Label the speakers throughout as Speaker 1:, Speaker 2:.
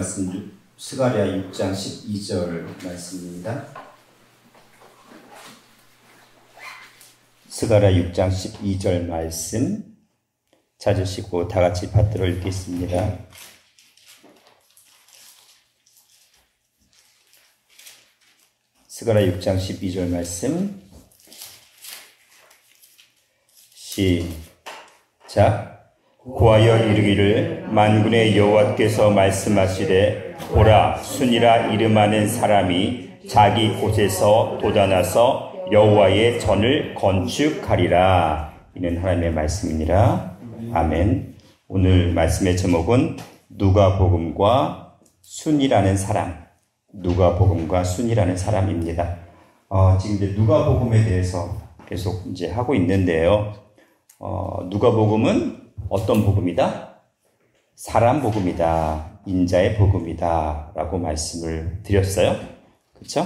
Speaker 1: 말씀 스가랴 6장 12절 말씀입니다. 스가랴 6장 12절 말씀 찾으시고 다 같이 받들어 읽겠습니다. 스가랴 6장 12절 말씀 시작. 고하여 이르기를 만군의 여호와께서 말씀하시되 보라 순이라 이름하는 사람이 자기 곳에서 돋아나서 여호와의 전을 건축하리라. 이는 하나님의 말씀이니라. 아멘. 오늘 말씀의 제목은 누가복음과 순이라는 사람, 누가복음과 순이라는 사람입니다. 지금 이제 누가복음에 대해서 계속 이제 하고 있는데요. 누가복음은 어떤 복음이다? 사람 복음이다. 인자의 복음이다. 라고 말씀을 드렸어요. 그렇죠?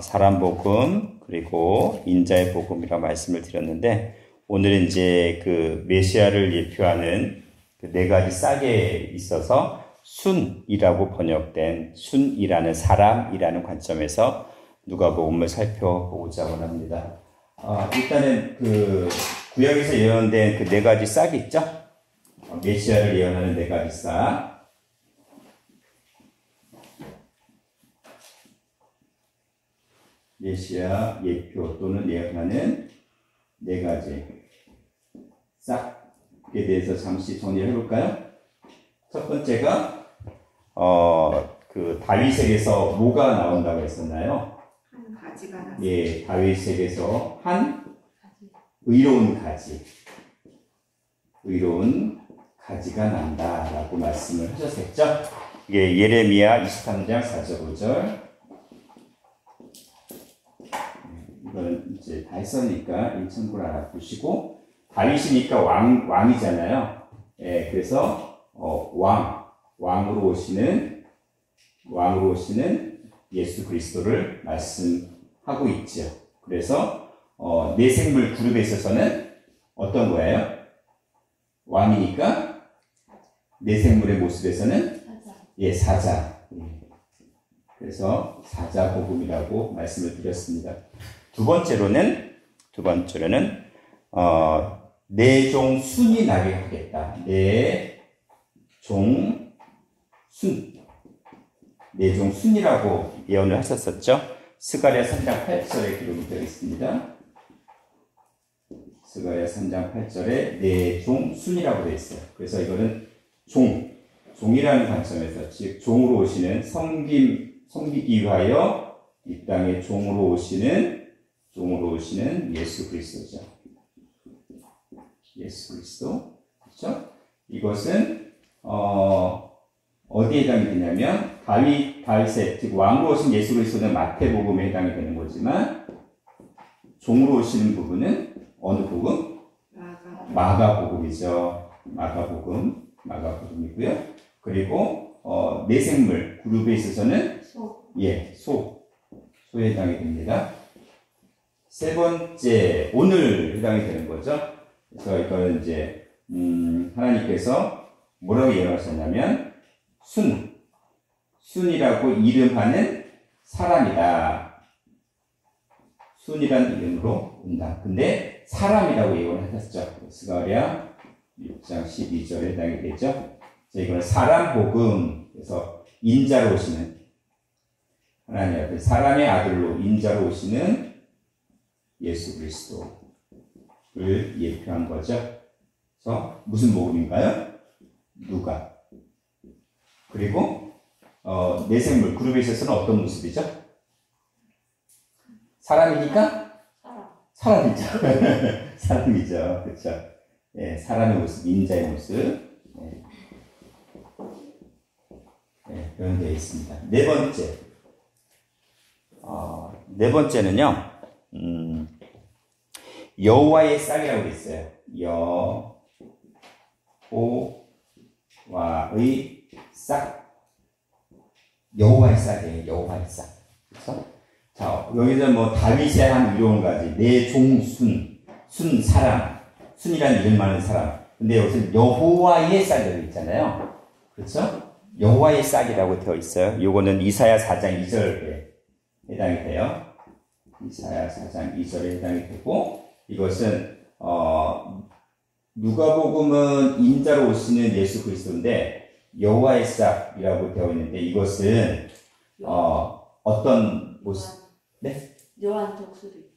Speaker 1: 사람 복음 그리고 인자의 복음이라고 말씀을 드렸는데 오늘은 이제 그 메시아를 예표하는 그 네 가지 싹에 있어서 순이라고 번역된 순이라는 사람이라는 관점에서 누가복음을 살펴보고자 합니다. 일단은 그 구약에서 예언된 그 네 가지 싹이 있죠? 메시아를 예언하는 네 가지 싹. 메시아 예표 또는 예언하는 네 가지 싹에 대해서 잠시 정리해 볼까요? 첫 번째가 그 다윗에게서 뭐가 나온다고 했었나요?
Speaker 2: 한 가지가 나.
Speaker 1: 예, 다윗에게서 한 의로운 가지, 의로운 가지가 난다라고 말씀을 하셨었죠. 이게 예레미야 23장 4절 5절. 이거는 이제 다 했으니까 이 참고를 알아두시고, 다윗이니까 왕이잖아요. 예, 그래서 왕으로 오시는 예수 그리스도를 말씀하고 있죠. 그래서 내 생물 그룹에 있어서는 어떤 거예요? 왕이니까 내 생물의 모습에서는 사자. 그래서 사자 복음이라고 말씀을 드렸습니다. 두 번째로는 내 종 순이 나게 하겠다. 내 종 순이라고 예언을 하셨었죠. 스가랴 3장 8절에 기록이 되어 있습니다. 스가랴 3장 8절에 내 종 순이라고 되어 있어요. 그래서 이거는 종이라는 관점에서, 즉 종으로 오시는 섬기기 위하여 이 땅에 종으로 오시는 예수 그리스도죠. 예수 그리스도. 그렇죠? 이것은 어디에 해당이 되냐면 다윗의 즉 왕으로 오신 예수 그리스도는 마태복음에 해당이 되는 거지만 종으로 오시는 부분은 어느 복음? 마가복음이죠. 마가복음이고요. 그리고 내생물 그룹에 있어서는 소에 해당이 됩니다. 세 번째, 오늘 해당이 되는 거죠. 그래서 이거는 이제 하나님께서 뭐라고 예언하셨냐면 순이라고 이름하는 사람이다. 순이라는 이름으로 온다. 근데 사람이라고 예언을 하셨죠. 스가랴 6장 12절에 해당이 되죠. 그래서 이거는 사람 복음, 그래서 인자로 오시는 하나님 앞에 사람의 아들로 인자로 오시는 예수 그리스도를 예표한 거죠. 그래서 무슨 복음인가요? 누가. 그리고 내생물 그룹에 있어서는 어떤 모습이죠? 사람이니까? 사람이죠. 사람이죠. 그렇죠. 예, 사람의 모습, 인자의 모습. 그런 되어 있습니다. 네 번째는요, 여호와의 싹이라고 되어 있어요. 여호와의 싹. 여호와의 싹이에요. 여호와의 싹. 그렇죠? 자, 여기서 뭐 다윗의 한 의로운 가지, 내 종 순 사람, 순이라는 이름 많은 사람. 근데 여기서 여호와의 싹이라고 있잖아요. 그렇죠? 여호와의 싹이라고 되어 있어요. 요거는 이사야 4장 2절에 해당이 돼요. 이사야 4장 2절에 해당이 되고, 이것은 누가복음은 인자로 오시는 예수 그리스도인데 여호와의 싹이라고 되어 있는데, 이것은 어떤 모습? 네?
Speaker 2: 요한 독수리.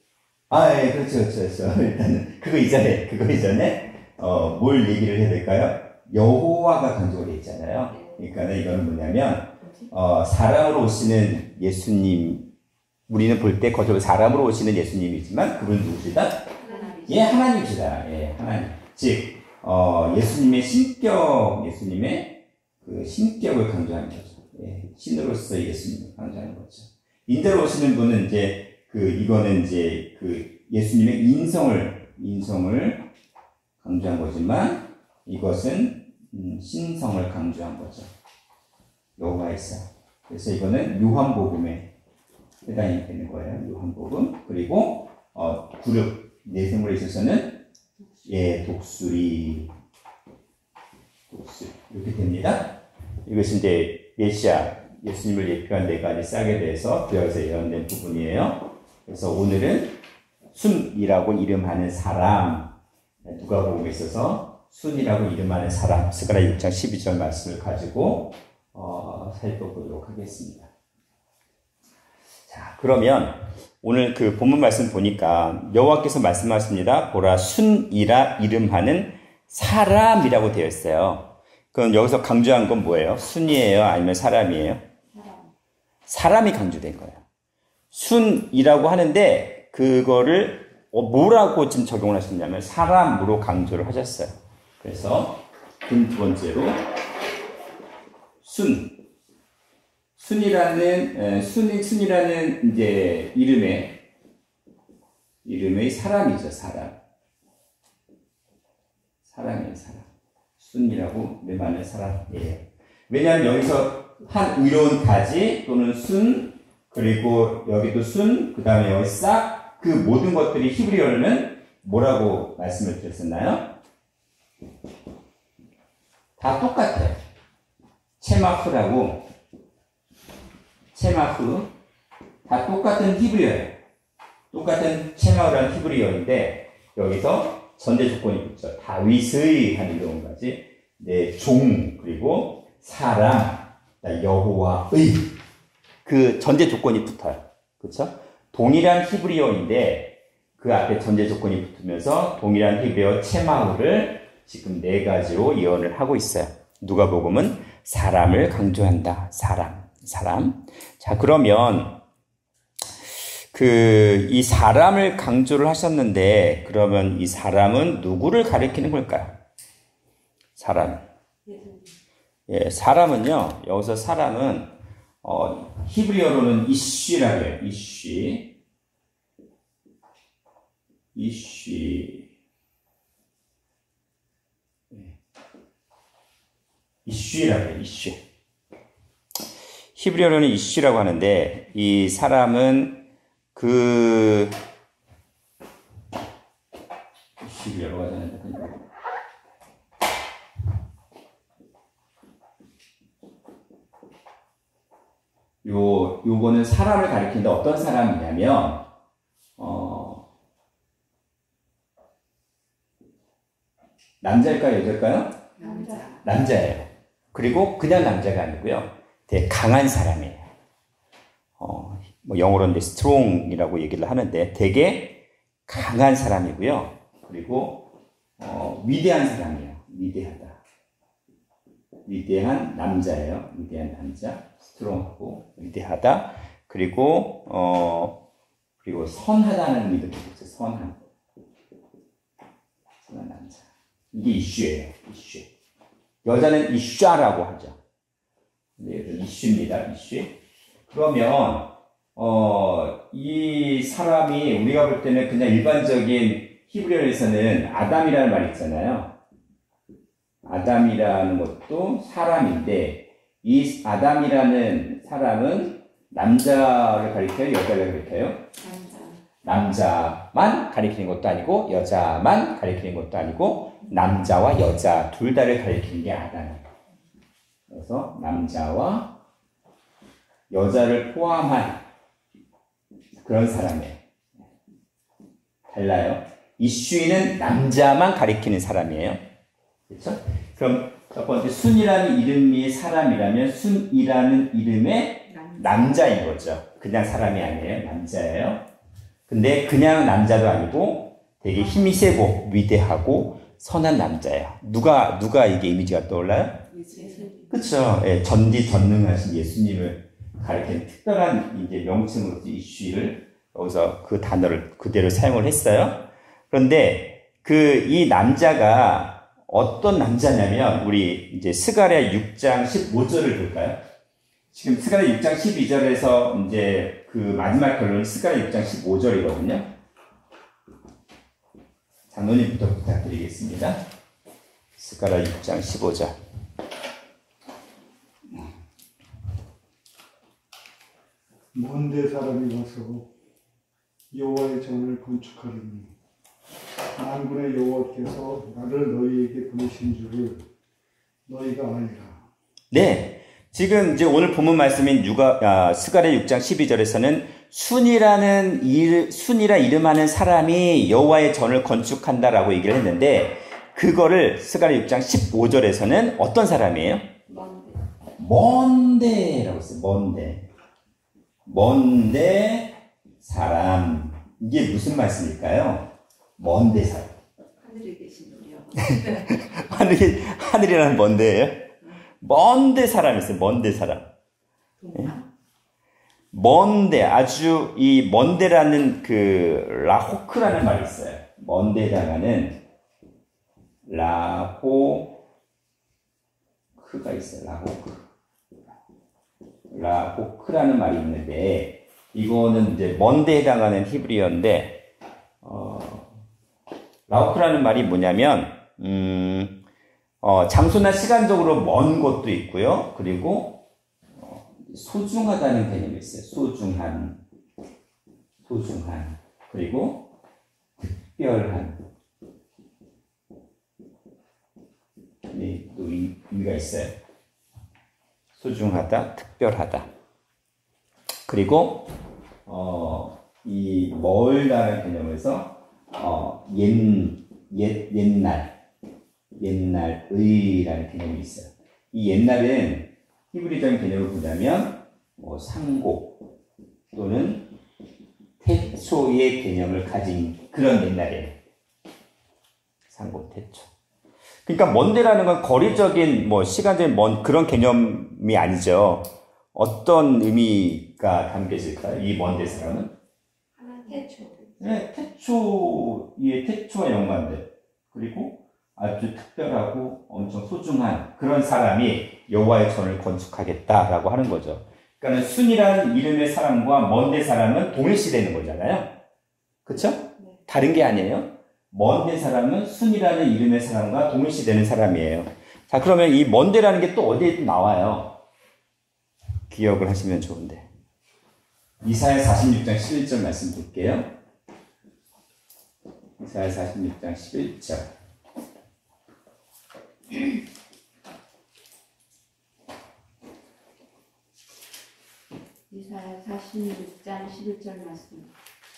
Speaker 1: 예, 그렇죠. 일단은 그거 이전에 뭘 얘기를 해야 될까요? 여호와가 강조가 되어 있잖아요. 그러니까 이거는 뭐냐면 사람으로 오시는 예수님, 우리는 볼 때 거저 사람으로 오시는 예수님이지만 그분은 누구시다? 예, 하나님이시다. 예, 하나님. 즉 예수님의 신격, 예수님의 그 신격을 강조하는 거죠. 예, 신으로서의 예수님을 강조하는 거죠. 인자로 오시는 분은 이제 이거는 이제 예수님의 인성을 강조한 거지만, 이것은 신성을 강조한 거죠. 여호와의 싹. 그래서 이거는 요한복음에 해당이 되는 거예요. 요한복음. 그리고 구륵 내세물에 있어서는 독수리 이렇게 됩니다. 이것이 이제 메시아 예수님을 예표한 4가지 싹에 대해서 되어서 예언된 부분이에요. 그래서 오늘은 순이라고 이름하는 사람, 누가복음에 있어서 순이라고 이름하는 사람, 스가랴 6장 12절 말씀을 가지고 살펴보도록 하겠습니다. 자, 그러면 오늘 그 본문 말씀 보니까 여호와께서 말씀하십니다. 보라, 순이라 이름하는 사람이라고 되어 있어요. 그럼 여기서 강조한 건 뭐예요? 순이에요? 아니면 사람이에요? 사람이 강조된 거예요. 순이라고 하는데 그거를 뭐라고 지금 적용을 하셨냐면 사람으로 강조를 하셨어요. 그래서 두 번째로 순이라는 이제 이름의 사람이죠. 사람이에요. 순이라고 이름하는 사람이에요. 왜냐하면 여기서 한 의로운 가지 또는 순, 그리고 여기도 순, 그 다음에 여기 싹, 그 모든 것들이 히브리어로는 뭐라고 말씀을 드렸었나요? 다 똑같아요. 체마흐, 다 똑같은 히브리어예요. 똑같은 체마흐라는 히브리어인데, 여기서 전제 조건이 붙죠. 다윗의 한 이런 가지, 내 종, 그리고 사람, 여호와의, 그 전제 조건이 붙어요. 그렇죠? 동일한 히브리어인데 그 앞에 전제 조건이 붙으면서 동일한 히브리어 체마흐를 지금 4가지로 예언을 하고 있어요. 누가복음은 사람을 강조한다. 사람. 자, 그러면 이 사람을 강조를 하셨는데, 그러면 이 사람은 누구를 가리키는 걸까요? 사람은요, 여기서 사람은 히브리어로는 이쉬라고 해요. 이쉬라고 해요. 히브리어로는 이쉬라고 하는데, 이 사람은 여러 가지 하는데, 요거는 사람을 가리키는데 어떤 사람이냐면, 남자일까요? 여자일까요? 남자예요. 그리고 그냥 남자가 아니고요. 되게 강한 사람이에요. 영어로는 strong이라고 얘기를 하는데 되게 강한 사람이고요. 그리고 위대한 사람이에요. 위대한 남자예요. 위대한 남자. 스트롱하고 위대하다. 그리고 선하다는 의미도 있죠. 선한 남자. 이게 이슈예요. 여자는 이슈라고 하죠. 네, 이슈입니다. 이슈. 그러면 이 사람이 우리가 볼 때는 그냥 일반적인 히브리어에서는 아담이라는 말이 있잖아요. 아담이라는 것도 사람인데, 이 아담이라는 사람은 남자를 가리켜요? 여자를 가리켜요? 남자만 가리키는 것도 아니고 여자만 가리키는 것도 아니고 남자와 여자 둘 다를 가리키는 게 아담이에요. 그래서 남자와 여자를 포함한 그런 사람이에요. 달라요. 이슈인은 남자만 가리키는 사람이에요. 그렇죠? 그럼 첫 번째 순이라는 이름이 사람이라면 순이라는 이름의 남자인 거죠. 그냥 사람이 아니에요. 남자예요. 근데 그냥 남자도 아니고 되게 힘이 세고 위대하고 선한 남자예요. 누가 이게 이미지가 떠올라요? 그렇죠. 예, 전지전능하신 예수님을 가리키는 특별한 이제 명칭으로서 이슈를 여기서 그 단어를 그대로 사용을 했어요. 그런데 이 남자가 어떤 남자냐면 우리 이제 스가랴 6장 15절을 볼까요? 지금 스가랴 6장 12절에서 이제 그 마지막 결론이 스가랴 6장 15절이거든요. 장로님부터 부탁드리겠습니다. 스가랴 6장 15절.
Speaker 2: 먼데 사람이 와서 여호와의 전을 건축하리니 만군의 여호와께서 나를 너희에게 보내신 줄을 너희가 알리라.
Speaker 1: 네, 지금 이제 오늘 본문 말씀인 스가랴 6장 12절에서는 순이라 이름하는 사람이 여호와의 전을 건축한다라고 얘기를 했는데 그거를 스가랴 6장 15절에서는 어떤 사람이에요? 먼데라고 했어요. 먼데 사람. 이게 무슨 말씀일까요? 먼데 사람.
Speaker 3: 하늘에 계신 분이요.
Speaker 1: 하늘이라는 먼데예요? 먼데 사람이 있어요. 먼데 사람. 먼데, 아주 이 먼데라는 그 라호크라는 말이 있어요. 먼데다가는 라호크가 있어요. 라호크라는 말이 있는데 이거는 이제 먼데에 해당하는 히브리어인데 라호크라는 말이 뭐냐면 장소나 시간적으로 먼 곳도 있고요. 그리고 소중하다는 개념이 있어요. 소중한 그리고 특별한 또 의미가 있어요. 소중하다, 특별하다. 그리고 이 멀다는 개념에서 옛날의라는 개념이 있어요. 이 옛날은 히브리적인 개념을 보자면 상고 또는 태초의 개념을 가진 그런 옛날이에요. 상고, 태초. 그러니까 먼데라는 건 거리적인 시간적인 먼 그런 개념이 아니죠. 어떤 의미가 담겨질까요? 이 먼데 사람은?
Speaker 3: 태초.
Speaker 1: 네, 태초와 연관돼. 그리고 아주 특별하고 엄청 소중한 그런 사람이 여호와의 전을 건축하겠다라고 하는 거죠. 그러니까 순이라는 이름의 사람과 먼데 사람은 동일시되는 거잖아요. 그렇죠?
Speaker 3: 네.
Speaker 1: 다른 게 아니에요. 먼데 사람은 순이라는 이름의 사람과 동일시되는 사람이에요. 자, 그러면 이 먼데라는 게 또 어디에 나와요? 기억을 하시면 좋은데. 이사야 46장 11절 말씀 볼게요. 이사야 46장 11절.
Speaker 3: 이사야 46장 11절 말씀.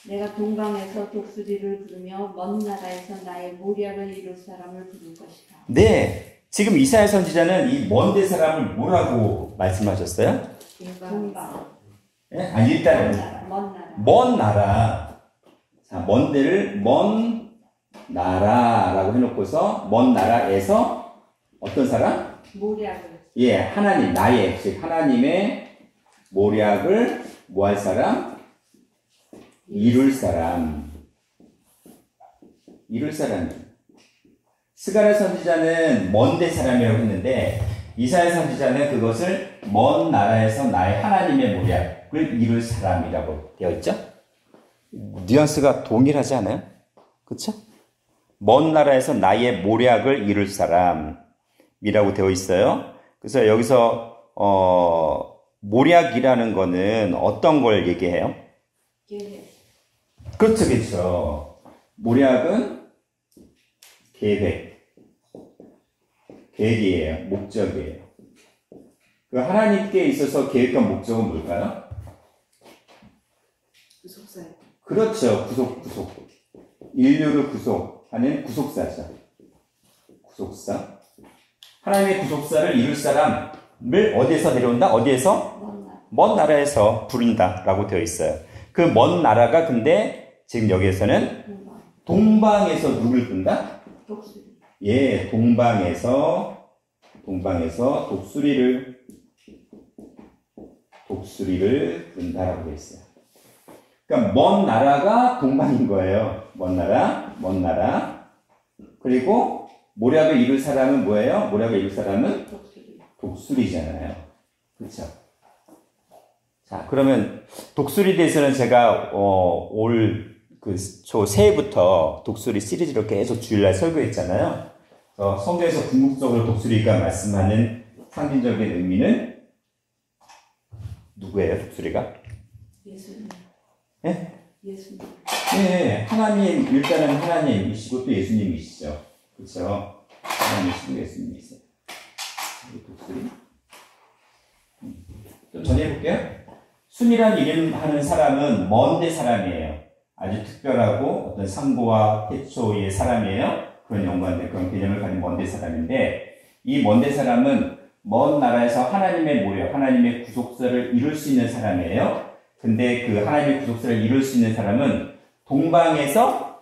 Speaker 3: 내가 동방에서 독수리를 부르며 먼 나라에서 나의 모략을 이룰 사람을 부를 것이다.
Speaker 1: 네, 지금 이사야 선지자는 이 먼데 사람을 뭐라고 말씀하셨어요?
Speaker 3: 동방.
Speaker 1: 네? 아니, 일단 먼 나라. 자, 먼데를 먼 나라라고 해놓고서 먼 나라에서 어떤 사람?
Speaker 3: 모략을.
Speaker 1: 예, 하나님, 나의, 즉 하나님의 모략을 뭐 할 사람? 이룰 사람. 스가랴 선지자는 먼데 사람이라고 했는데 이사야 선지자는 그것을 먼 나라에서 나의 하나님의 모략을 이룰 사람이라고 되어 있죠? 뉘앙스가 동일하지 않아요? 그렇죠? 먼 나라에서 나의 모략을 이룰 사람이라고 되어 있어요. 그래서 여기서 모략이라는 거는 어떤 걸 얘기해요? 그렇죠. 모략은 계획이에요. 목적이에요. 그 하나님께 있어서 계획한 목적은 뭘까요?
Speaker 3: 구속사요.
Speaker 1: 그렇죠. 구속. 인류를 구속하는 구속사죠. 구속사. 하나님의 구속사를 이룰 사람을 어디에서 내려온다? 어디에서? 먼 나라에서 부른다라고 되어 있어요. 그 먼 나라가 근데 지금 여기에서는 동방에서 누굴 부른다?
Speaker 3: 독수리.
Speaker 1: 예, 동방에서 독수리를 부른다라고 되어 있어요. 그러니까 먼 나라가 동방인 거예요. 먼 나라. 그리고 모략을 이룰 사람은 뭐예요? 모략을 이룰 사람은 독수리잖아요. 그렇죠? 자, 그러면 독수리에 대해서는 제가 올 새해부터 독수리 시리즈로 계속 주일날 설교했잖아요. 성경에서 궁극적으로 독수리가 말씀하는 상징적인 의미는 누구예요? 독수리가?
Speaker 3: 예수님.
Speaker 1: 예?
Speaker 3: 예수님.
Speaker 1: 예, 하나님, 일단은 하나님이시고 또 예수님이시죠. 그렇죠? 하나님이시고 예수님이세요. 독수리. 좀 전해볼게요. 순이란 이름 하는 사람은 먼데 사람이에요. 아주 특별하고 어떤 상고와 태초의 사람이에요. 그런 연관된 그런 개념을 가진 먼데 사람인데, 이 먼데 사람은 먼 나라에서 하나님의 모략, 하나님의 구속사를 이룰 수 있는 사람이에요. 근데 그 하나님의 구속사를 이룰 수 있는 사람은 동방에서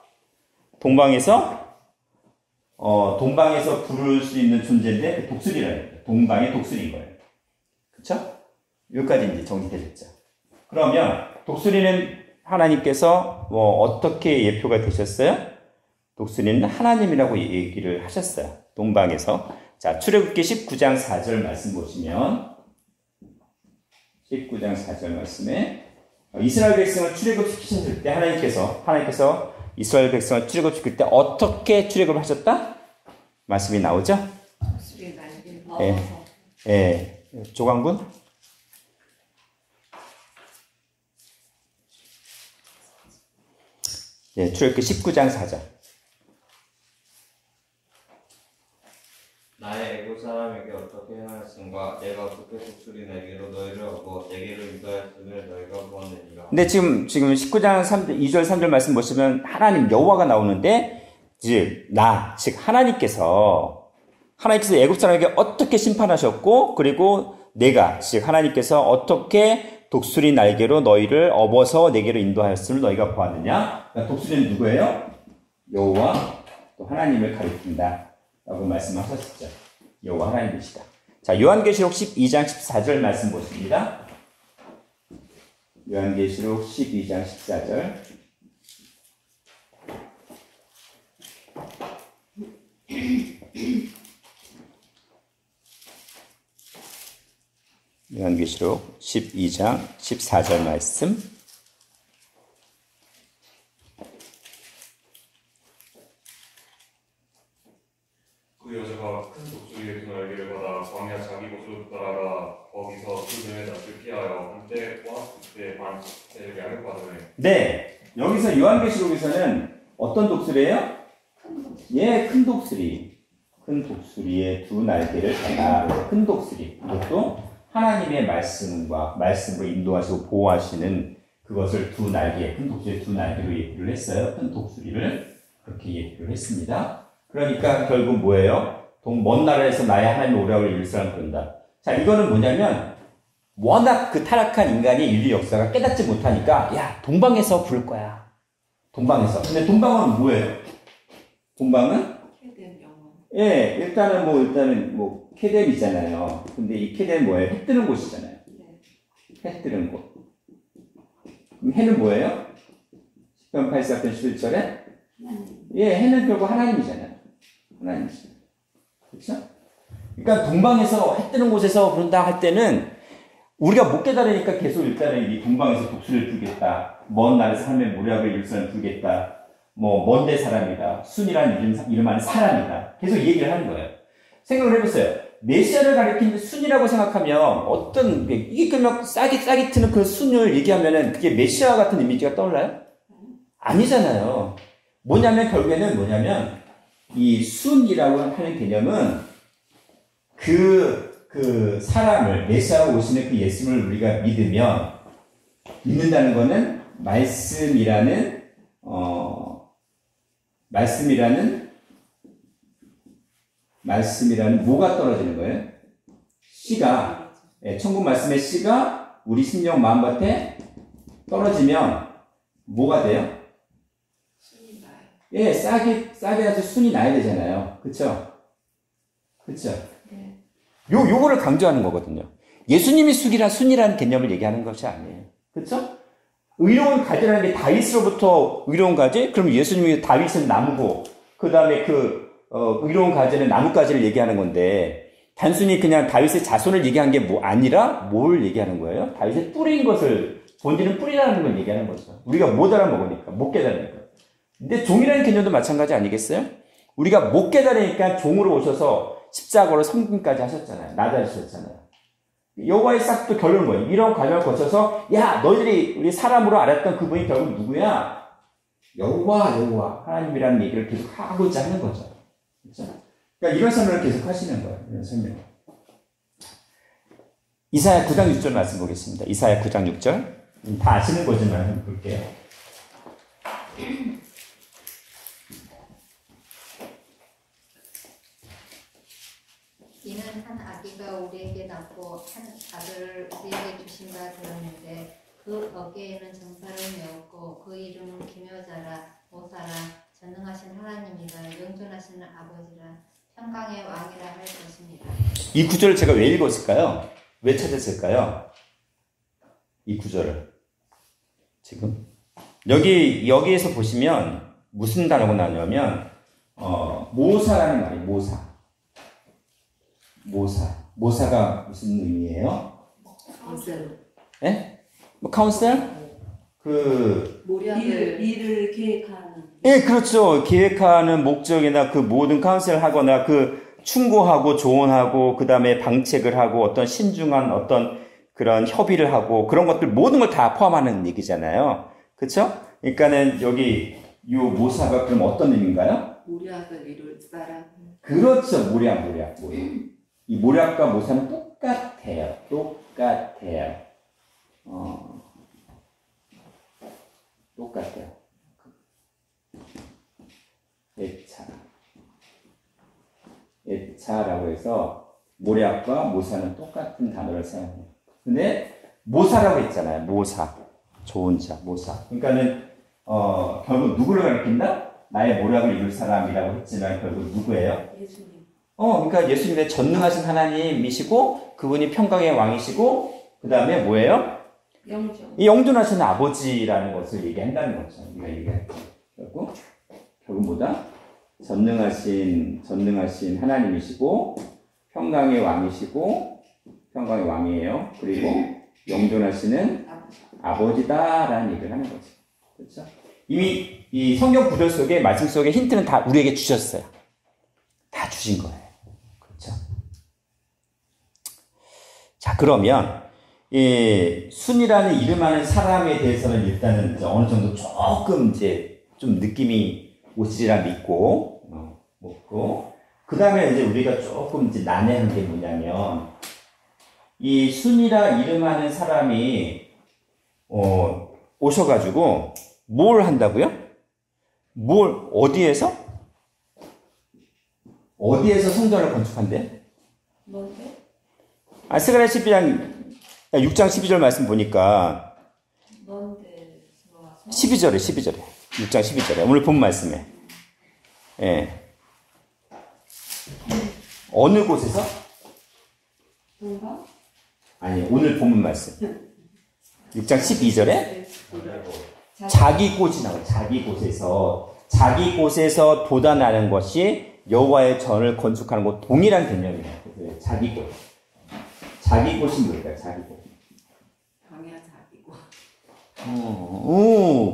Speaker 1: 부를 수 있는 존재인데, 그 독수리라는 거예요. 동방의 독수리인 거예요. 그쵸? 여기까지 이제 정리되셨죠. 그러면 독수리는 하나님께서 어떻게 예표가 되셨어요? 독수리는 하나님이라고 얘기를 하셨어요. 동방에서. 자, 출애굽기 19장 4절 말씀 보시면 19장 4절 말씀에 이스라엘 백성을 출애굽시키셨을 때 하나님께서 이스라엘 백성을 출애굽시킬 때 어떻게 출애굽을 하셨다? 말씀이 나오죠?
Speaker 3: 독수리 날개 넣어서.
Speaker 1: 예. 조광군? 예, 출애굽기 19장 4절.
Speaker 4: 나의 애국 사람에게 어떻게 행하였음과 내가 어떻게 독수리 날개로 너희를 얻고 내게로 인도하였음을 너희가 보았느니라.
Speaker 1: 근데 지금 19장 2절 3절 말씀 보시면 하나님 여호와가 나오는데, 즉 하나님께서 애굽 사람에게 어떻게 심판하셨고, 그리고 즉 하나님께서 어떻게 독수리 날개로 너희를 업어서 내게로 인도하였음을 너희가 보았느냐? 그러니까 독수리는 누구예요? 여호와, 또 하나님을 가리킨다 라고 말씀하셨죠. 여호와 하나님이시다. 자, 요한계시록 12장 14절 말씀 보십니다. 요한계시록 12장 14절. 요한계시록 12장 14절 말씀.
Speaker 5: 그 여자가 큰 독수리의 두 날개를 받아 광야 자기 곳으로 따라가 거기서 그 눈의 낯을 피하여 한때와 그때 반때를 양육받으며.
Speaker 1: 네, 여기서 요한계시록에서는 어떤 독수리예요? 예, 큰 독수리. 큰 독수리의 두 날개를 받아. 큰 독수리. 그것도 하나님의 말씀으로 인도하시고 보호하시는 그것을 큰 독수리의 두 날개로 얘기를 했어요. 큰 독수리를 그렇게 얘기를 했습니다. 그러니까 결국 뭐예요? 먼 나라에서 나의 하나님의 오락을 이룰 사람 부른다. 자, 이거는 뭐냐면 워낙 그 타락한 인간이 인류 역사가 깨닫지 못하니까 야, 동방에서 부를 거야. 동방에서. 근데 동방은 뭐예요? 동방은? 예, 일단은 케뎀이잖아요. 근데 이 케뎀은 뭐예요? 해 뜨는 곳이잖아요. 해 뜨는 곳. 그럼 해는 뭐예요? 10편 84편 11절에? 예, 해는 결국 하나님이잖아요. 하나님이죠. 그렇죠? 그러니까 동방에서 해 뜨는 곳에서 부른다 할 때는 우리가 못 깨달으니까 계속 일단은 이 동방에서 독수리를 부르겠다. 먼 나라에서 하나님의 모략을 이룰 사람을 부르겠다. 먼데 사람이다. 순이라는 이름하는 사람이다. 계속 이 얘기를 하는 거예요. 생각을 해보세요. 메시아를 가리키는 순이라고 생각하면 이게 그냥 싹이 트는 그 순을 얘기하면은 그게 메시아 같은 이미지가 떠올라요? 아니잖아요. 결국에는 이 순이라고 하는 개념은 그 그 사람을 메시아가 오시는 그 예수를 우리가 믿는다는 거는 말씀이라는 뭐가 떨어지는 거예요? 씨가, 천국 말씀의 씨가 우리 심령 마음밭에 떨어지면 뭐가 돼요?
Speaker 3: 순이 나요.
Speaker 1: 예, 싹이 아주 순이 나야 되잖아요. 그쵸?
Speaker 3: 네.
Speaker 1: 요거를 강조하는 거거든요. 예수님이 순이라는 개념을 얘기하는 것이 아니에요. 그쵸? 의로운 가지라는 게 다윗으로부터 의로운 가지? 그럼 예수님이 다윗은 나무고, 그 다음에 의로운 가지는 나뭇가지를 얘기하는 건데, 단순히 그냥 다윗의 자손을 얘기한 게 아니라 뭘 얘기하는 거예요? 다윗의 뿌리인 것을, 본질은 뿌리라는 걸 얘기하는 거죠. 우리가 못 알아먹으니까, 못 깨달으니까. 근데 종이라는 개념도 마찬가지 아니겠어요? 우리가 못 깨달으니까 종으로 오셔서 십자가로 섬김까지 하셨잖아요. 나다리셨잖아요. 여호와의 싹도 결론은 뭐예요? 이런 과정을 거쳐서 야 너희들이 우리 사람으로 알았던 그분이 결국 누구야? 여호와 하나님이라는 얘기를 계속 하고자 하는 거죠. 그렇죠? 그러니까 이런 설명을 계속 하시는 거예요. 이런 설명. 이사야 9장 6절 말씀 보겠습니다. 이사야 9장 6절. 다 아시는 거지만 한번 볼게요.
Speaker 6: 이는 한 아기가 우리에게 낳고 한 아들을 우리에게 주신다 들었는데 그 어깨에는 정사를 메었고 그 이름은 기묘자라 모사라 전능하신 하나님이라 영존하시는 아버지라 평강의 왕이라 할 것입니다.
Speaker 1: 이 구절을 제가 왜 읽었을까요? 왜 찾았을까요? 이 구절을 지금 여기에서 보시면 무슨 단어가 나오냐면 모사라는 말이에요. 모사가 무슨 의미예요?
Speaker 3: 카운셀.
Speaker 1: 예? 뭐 카운셀?
Speaker 3: 일을 계획하는.
Speaker 1: 예, 그렇죠. 계획하는 목적이나 그 모든 카운셀을 하거나 충고하고 조언하고 그 다음에 방책을 하고 어떤 신중한 어떤 그런 협의를 하고 그런 것들 모든 걸 다 포함하는 얘기잖아요. 그렇죠? 그러니까는 여기 이 모사가 그럼 어떤 의미인가요?
Speaker 3: 모략을 이룰 사람.
Speaker 1: 그렇죠. 모략. 이 모략과 모사는 똑같아요. 똑같아요. 예차라고 해서 모략과 모사는 똑같은 단어를 사용해요. 근데 모사라고 했잖아요. 모사. 좋은 자, 모사. 그러니까는 결국 누구를 가리킨다? 나의 모략을 이룰 사람이라고 했지만 결국 누구예요?
Speaker 3: 예수님.
Speaker 1: 그러니까 예수님의 전능하신 하나님이시고 그분이 평강의 왕이시고 그 다음에 뭐예요?
Speaker 3: 영존.
Speaker 1: 이 영존하신 아버지라는 것을 얘기한다는 거죠. 우리가 얘기하고 결국 뭐다? 전능하신 하나님이시고 평강의 왕이에요. 그리고 영존하시는 아버지다라는 얘기를 하는 거죠. 그렇죠? 이미 이 성경 구절 속에 말씀 속에 힌트는 다 우리에게 주셨어요. 다 주신 거예요. 그렇죠? 자, 그러면 이 순이라는 이름하는 사람에 대해서는 일단은 이제 어느 정도 조금 이제 좀 느낌이 오시리라 믿고 그 다음에 이제 우리가 조금 이제 난해한 게 뭐냐면 이 순이라 이름하는 사람이 오셔가지고 뭘 한다고요? 어디에서 성전을 건축한대?
Speaker 3: 뭔데?
Speaker 1: 스가랴 6장 12절 말씀 보니까
Speaker 3: 뭔데?
Speaker 1: 12절에 6장 12절에 오늘 본 말씀에 어느 곳에서?
Speaker 3: 동방?
Speaker 1: 아니 오늘 본문 말씀 6장 12절에 자기 곳이 나와요. 자기 곳에서 돋아나는 것이 여호와의 전을 건축하는 것 동일한 개념이에요. 자기 곳이 뭘까요? 자기 곳.
Speaker 3: 광야 자기고.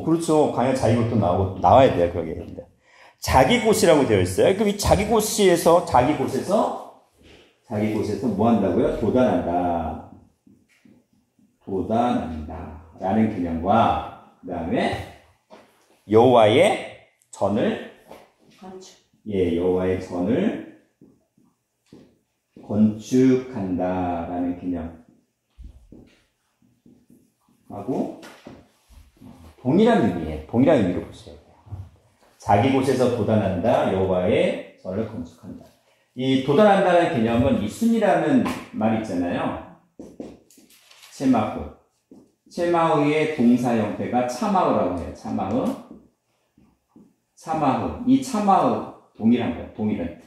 Speaker 1: 그렇죠. 광야 자기 곳도 나와야 돼요. 거기에. 자기 곳이라고 되어 있어요. 그럼 이 자기 곳에서 뭐 한다고요? 돋아난다. 라는 개념과 그 다음에 여호와의 전을
Speaker 3: 건축.
Speaker 1: 여호와의 전을 건축한다라는 개념 하고 동일한 의미로 보셔야 돼요. 자기 곳에서 도단한다, 여호와의 전을 건축한다. 이 도단한다는 개념은 이 순이라는 말이 있잖아요. 체마흐의 동사 형태가 차마흐라고 해요. 차마흐. 이 차마흐 동일한 거예요.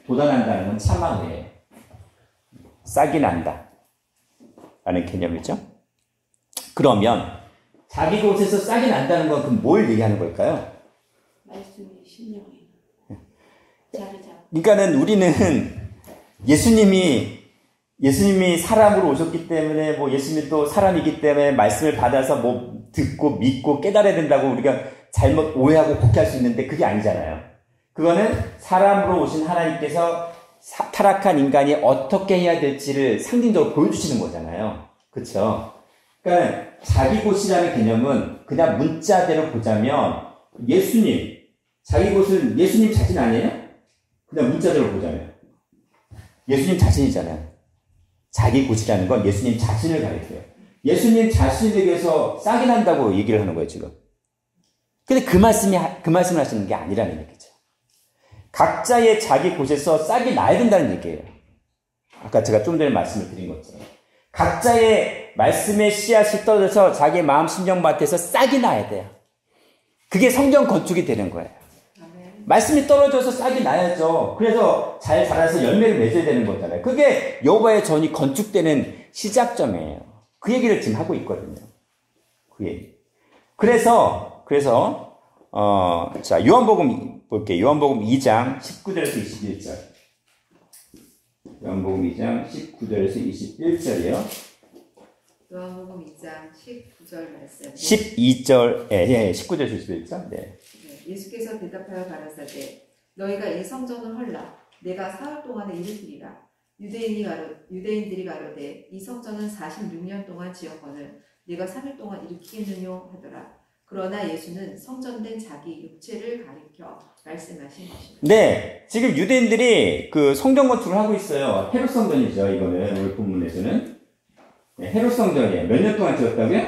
Speaker 1: 도단한다는 건 차마흐예요. 싹이 난다 라는 개념이죠. 그러면 자기 곳에서 싹이 난다는 건 그럼 뭘 얘기하는 걸까요?
Speaker 3: 말씀이 신령해요. 자리 잡고.
Speaker 1: 그러니까는 우리는 예수님이 사람으로 오셨기 때문에 예수님도 사람이기 때문에 말씀을 받아서 듣고 믿고 깨달아야 된다고 우리가 잘못 오해하고 곡해할 수 있는데 그게 아니잖아요. 그거는 사람으로 오신 하나님께서 타락한 인간이 어떻게 해야 될지를 상징적으로 보여주시는 거잖아요. 그렇죠? 그러니까 자기 곳이라는 개념은 그냥 문자대로 보자면 자기 곳은 예수님 자신 아니에요? 그냥 문자대로 보자면 예수님 자신이잖아요. 자기 곳이라는 건 예수님 자신을 가리켜요. 예수님 자신에게서 싹이 난다고 얘기를 하는 거예요, 지금. 근데 그 말씀을 하시는 게 아니라는 얘기죠. 각자의 자기 곳에서 싹이 나야 된다는 얘기예요. 아까 제가 좀 전에 말씀을 드린 것처럼. 각자의 말씀의 씨앗이 떨어져서 자기 마음, 심령 밭에서 싹이 나야 돼요. 그게 성경 건축이 되는 거예요. 말씀이 떨어져서 싹이 나야죠. 그래서 잘 자라서 열매를 맺어야 되는 거잖아요. 그게 여호와의 전이 건축되는 시작점이에요. 그 얘기를 지금 하고 있거든요. 그 얘기. 그래서 자, 요한복음 볼게요. 요한복음 2장 19절에서 21절. 요한복음 2장 19절에서 21절이요.
Speaker 7: 요한복음 2장 19절 말씀.
Speaker 1: 12절, 19절에서 21절. 네.
Speaker 7: 예수께서 대답하여 가라사대 너희가 이 성전을 헐라 내가 사흘 동안에 일으키리라. 유대인들이 가로되 이 성전은 46년 동안 지었거늘 네가 3일 동안 일으키느뇨 하더라. 그러나 예수는 성전된 자기 육체를 가리켜 말씀하신 것입니다.
Speaker 1: 네, 지금 유대인들이 그 성전 건축을 하고 있어요. 헤롯 성전이죠. 이거는 오늘 본문에서는 헤롯 성전이에요. 몇 년 동안 지었다고요?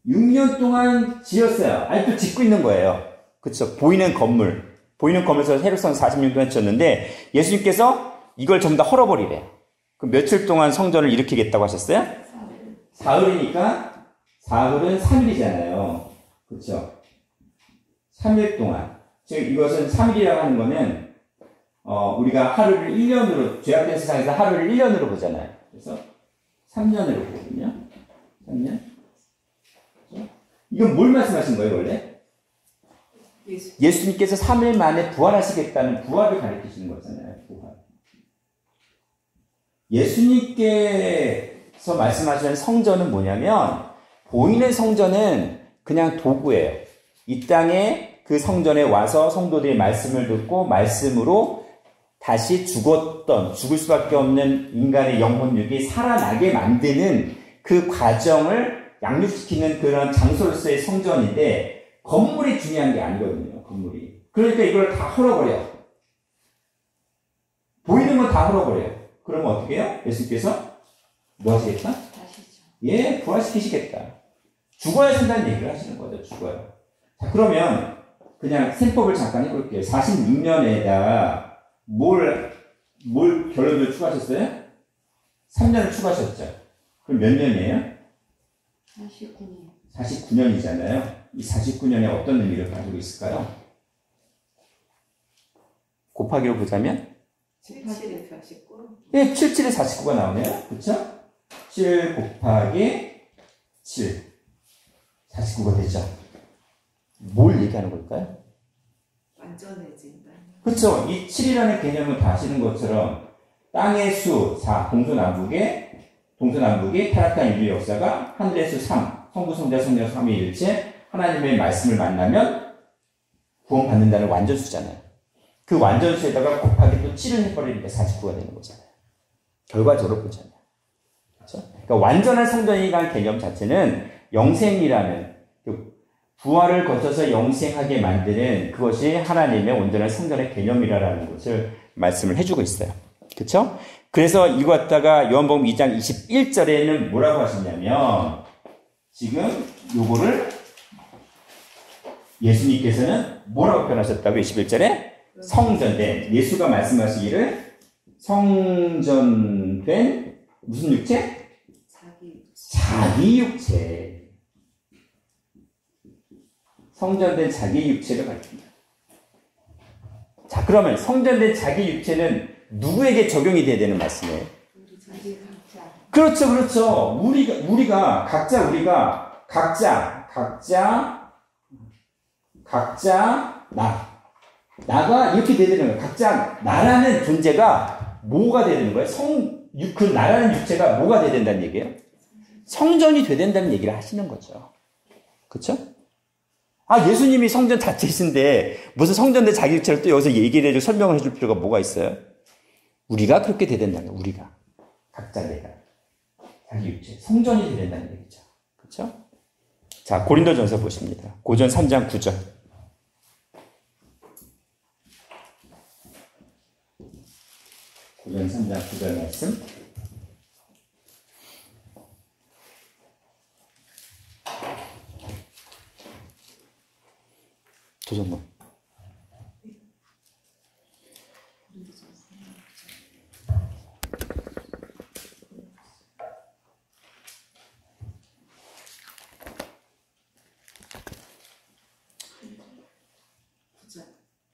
Speaker 1: 46년 동안 지었어요. 아직도 짓고 있는 거예요. 그렇죠? 보이는 건물에서 헤롯 성전 46년 동안 지었는데 예수님께서 이걸 전부 다 헐어버리래요. 그럼 며칠 동안 성전을 일으키겠다고 하셨어요? 사흘이니까 사흘은 3일이잖아요. 그렇죠? 3일 동안. 즉 이것은 3일이라고 하는 거는 우리가 하루를 1년으로 죄악된 세상에서 하루를 1년으로 보잖아요. 그래서 3년으로 보거든요. 3년. 그렇죠? 이건 뭘 말씀하신 거예요, 원래? 예수님께서 3일 만에 부활하시겠다는 부활을 가르치시는 거잖아요. 부활. 예수님께서 말씀하시는 성전은 뭐냐면 보이는 성전은 그냥 도구예요. 이 땅에 그 성전에 와서 성도들이 말씀을 듣고 말씀으로 다시 죽을 수밖에 없는 인간의 영혼육이 살아나게 만드는 그 과정을 양육시키는 그런 장소로서의 성전인데 건물이 중요한 게 아니거든요. 건물이. 그러니까 이걸 다 헐어버려. 보이는 건 다 헐어버려요. 그러면 어떻게 해요? 예수님께서 뭐 하시겠다? 예, 부활시키시겠다. 죽어야 된다는 얘기를 하시는 거죠. 죽어요. 자, 그러면 그냥 셈법을 잠깐 해볼게요. 46년에다가 뭘 결론을 추가하셨어요? 3년을 추가하셨죠. 그럼 몇 년이에요?
Speaker 3: 49년.
Speaker 1: 49년이잖아요. 이 49년에 어떤 의미를 가지고 있을까요? 곱하기로 보자면?
Speaker 7: 77에 49?
Speaker 1: 예, 77에 49가 나오네요. 그쵸? 7 곱하기 7. 49가 되죠. 뭘 얘기하는 걸까요?
Speaker 7: 완전해진다.
Speaker 1: 그렇죠. 이 7이라는 개념을 다 아시는 것처럼 땅의 수 4, 동서남북의 타락한 인류 역사가 하늘의 수 3, 성부, 성자, 성령, 삼위일체 하나님의 말씀을 만나면 구원받는다는 완전수잖아요. 그 완전수에다가 곱하기 또 7을 해버리니까 49가 되는 거잖아요. 결과적으로 보잖아요. 그렇죠? 그러니까 완전한 성전이라는 개념 자체는 영생이라는 부활을 거쳐서 영생하게 만드는 그것이 하나님의 온전한 성전의 개념이라는 것을 말씀을 해주고 있어요. 그쵸? 그래서 이거 갖다가 요한복음 2장 21절에는 뭐라고 하시냐면 지금 요거를 예수님께서는 뭐라고 표현하셨다고 21절에 성전된 예수가 말씀하시기를 성전된 무슨 육체? 자기 육체. 성전된 자기 육체를 가리킵니다. 자, 그러면 성전된 자기 육체는 누구에게 적용이 돼야 되는 말씀이에요? 그렇죠, 그렇죠. 우리가 각자 나가 이렇게 돼야 되는 거예요. 각자 나라는 존재가 뭐가 돼야 되는 거예요? 그 나라는 육체가 뭐가 돼야 된다는 얘기예요? 성전이 돼야 된다는 얘기를 하시는 거죠. 그렇죠? 아, 예수님이 성전 자체이신데 무슨 성전대 자기 육체를 또 여기서 얘기를 해주고 설명을 해줄 필요가 뭐가 있어요? 우리가 그렇게 돼야 된다는 거예요. 우리가. 각자 내가. 자기 육체. 성전이 돼야 된다는 얘기죠. 그렇죠? 자, 고린도전서 보십니다. 고전 3장 9절. 고전 3장 9절 말씀. 도전문.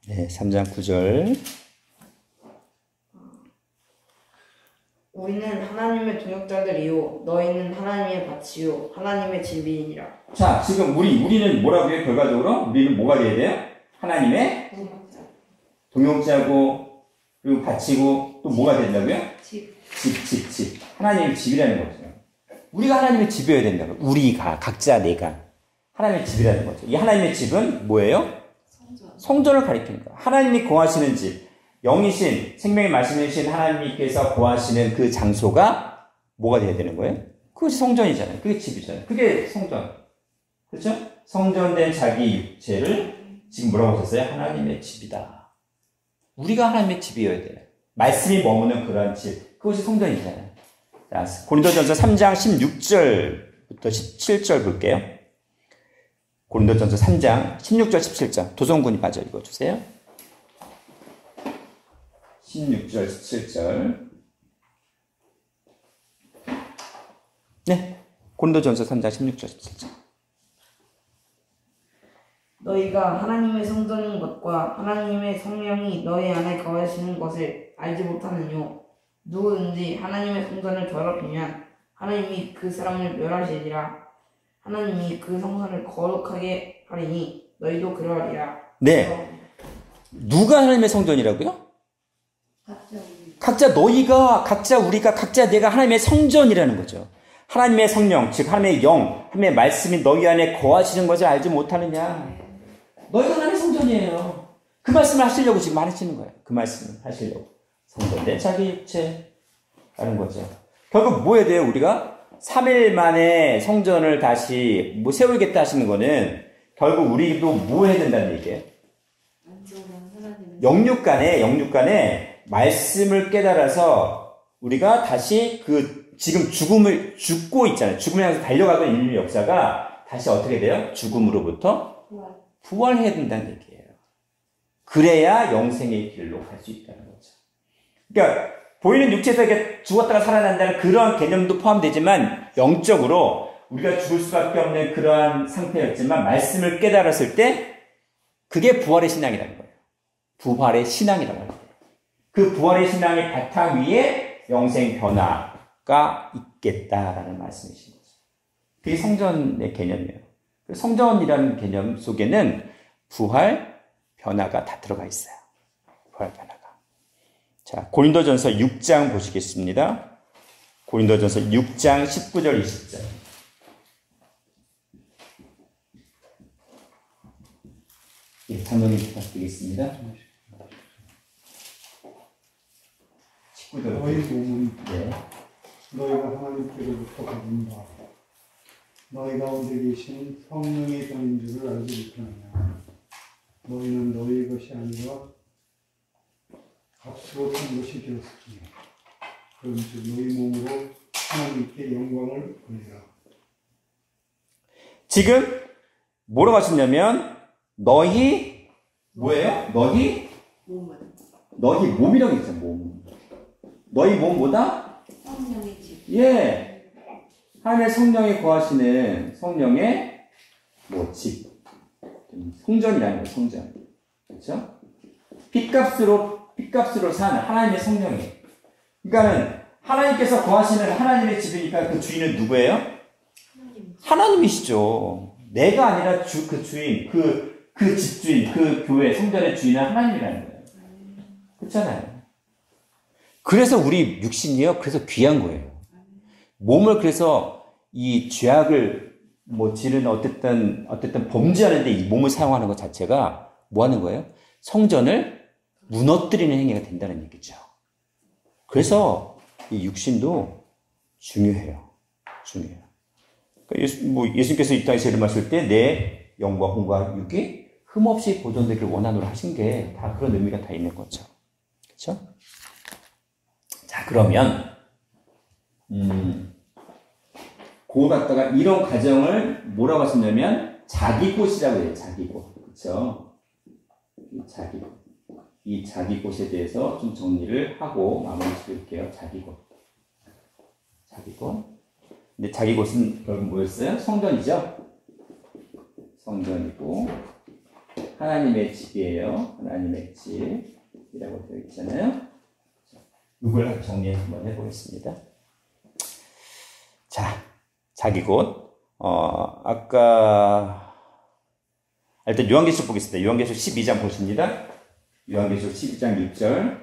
Speaker 1: 네, 3장 9절.
Speaker 8: 우리는 하나님의 동역자들이요 너희는 하나님의 밭이요 하나님의 집이니라.
Speaker 1: 자, 지금 우리는 뭐라고 해요? 결과적으로 우리는 뭐가 돼야 돼요? 하나님의 동역자고 그리고 밭이고 또 뭐가 된다고요? 집. 하나님의 집이라는 거죠. 우리가 하나님의 집이어야 된다고요. 우리가 각자 내가 하나님의 집이라는 거죠. 이 하나님의 집은 뭐예요? 성전을 가리킵니다. 하나님이 거하시는 집, 영이신 생명의 말씀이신 하나님께서 거하시는 그 장소가 뭐가 돼야 되는 거예요? 그것이 성전이잖아요. 그게 집이잖아요. 그게 성전. 그렇죠? 성전된 자기 육체를 지금 뭐라고 하셨어요? 하나님의 집이다. 우리가 하나님의 집이어야 돼요. 말씀이 머무는 그런 집. 그것이 성전이잖아요. 자, 고린도전서 3장 16절부터 17절 볼게요. 고린도전서 3장 16절 17절 도성군이 빠져 읽어주세요. 16절 17절. 네, 고린도전서 3장 16절 17절.
Speaker 8: 너희가 하나님의 성전인 것과 하나님의 성령이 너희 안에 거하시는 것을 알지 못하느뇨. 누구든지 하나님의 성전을 더럽히면 하나님이 그 사람을 멸하시리라. 하나님이 그 성전을 거룩하게 하리니 너희도 그러하리라.
Speaker 1: 네. 누가 하나님의 성전이라고요? 각자 너희가, 각자 우리가, 각자 내가 하나님의 성전이라는 거죠. 하나님의 성령, 즉 하나님의 영, 하나님의 말씀이 너희 안에 거하시는 것을 알지 못하느냐. 너희가 하나님의 성전이에요. 그 말씀을 하시려고 지금 하시는 거예요. 그 말씀을 하시려고. 성전된 자기 육체라는 거죠. 결국 뭐 해야 돼요? 우리가 3일 만에 성전을 다시 세우겠다 하시는 거는 결국 우리도 뭐 해야 된다는 얘기예요? 영육간에 말씀을 깨달아서 우리가 다시 그 지금 죽고 있잖아요. 죽음을 향해서 달려가던 인류 역사가 다시 어떻게 돼요? 죽음으로부터 부활해야 된다는 얘기예요. 그래야 영생의 길로 갈 수 있다는 거죠. 그러니까 보이는 육체에서 이렇게 죽었다가 살아난다는 그런 개념도 포함되지만 영적으로 우리가 죽을 수밖에 없는 그러한 상태였지만 말씀을 깨달았을 때 그게 부활의 신앙이라는 거예요. 부활의 신앙이라고 합니다. 그 부활의 신앙의 바탕 위에 영생 변화가 있겠다라는 말씀이신 거죠. 그게 성전의 개념이에요. 성전이라는 개념 속에는 부활, 변화가 다 들어가 있어요. 부활, 변화가. 자, 고린도전서 6장 보시겠습니다. 고린도전서 6장 19절 20절. 예, 장로님 부탁드리겠습니다. 19절.
Speaker 2: 너희 몸은
Speaker 1: 네.
Speaker 2: 너희가 하나님께로부터 받은 바 너희 가운데 계신 성령의 전인 줄을 알지 못하느냐. 너희는 너희 것이 아니라 값으로 산 것이 되었으니 그런즉 너희 몸으로 하나님께 영광을 돌리라.
Speaker 1: 지금 뭐라고 하셨냐면 너희 뭐예요? 너희 몸이라고 했잖아. 몸. 너희 몸보다
Speaker 3: 성령의 집.
Speaker 1: 예. 하나님의 성령이 거하시는 성령의 집. 성전이라는 거예요. 성전. 그렇죠? 핏값으로 산 하나님의 성령이. 그러니까는 하나님께서 거하시는 하나님의 집이니까 그 주인은 누구예요? 하나님이시죠. 내가 아니라 그 주인, 그 집주인, 그 교회, 성전의 주인은 하나님이라는 거예요. 그렇잖아요. 그래서 우리 육신이요. 그래서 귀한 거예요. 몸을 그래서 이 죄악을 지는 어쨌든 범죄하는데 이 몸을 사용하는 것 자체가 뭐 하는 거예요? 성전을 무너뜨리는 행위가 된다는 얘기죠. 그래서 이 육신도 중요해요. 그러니까 예수님께서 이 땅에서 이름하실 때 내 영과 혼과 육이 흠없이 보존되기를 원하노라 하신 게 다 그런 의미가 다 있는 거죠. 그렇죠? 자, 그러면 고 갖다가 이런 가정을 뭐라고 하셨냐면 자기곳이라고 해요. 자기곳. 그렇죠? 이 자기곳에 대해서 좀 정리를 하고 마무리 지을게요. 자기곳. 근데 자기곳은 결국 뭐였어요? 성전이죠? 성전이고 하나님의 집이에요. 하나님의 집이라고 되어 있잖아요. 이걸 정리 한번 해보겠습니다. 자, 자기곳. 아까 일단 요한계시록 보겠습니다. 요한계시록 12장 보십니다. 요한계시록 12장 6절.